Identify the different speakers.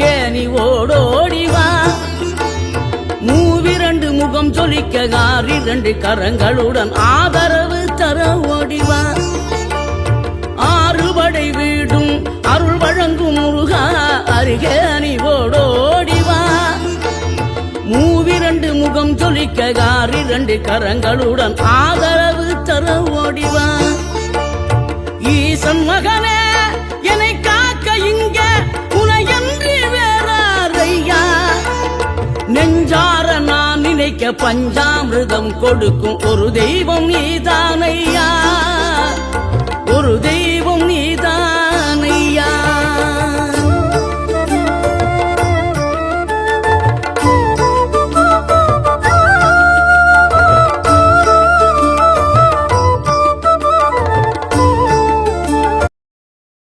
Speaker 1: அருகே நீ ஓடோடிவா மூவிரண்டு முகம் சொலிக்க ஆறிரண்டு கரங்களுடன் ஆதரவு தர ஓடிவா ஆறுபடை வீடும் அருள் வழங்கும் முருகா அருகே நீ ஓடோடிவா மூவிரண்டு முகம் சொலிக்க ஆறிரண்டு கரங்களுடன் ஆதரவு தர ஓடிவா ஈசன் மகனே என்னை காக்க இங்க உனையன்றி வேறாரையா நெஞ்சார நான் நினைக்க பஞ்சாமிர்தம் கொடுக்கும் ஒரு தெய்வம் நீதானையா ஒரு தெய்வம்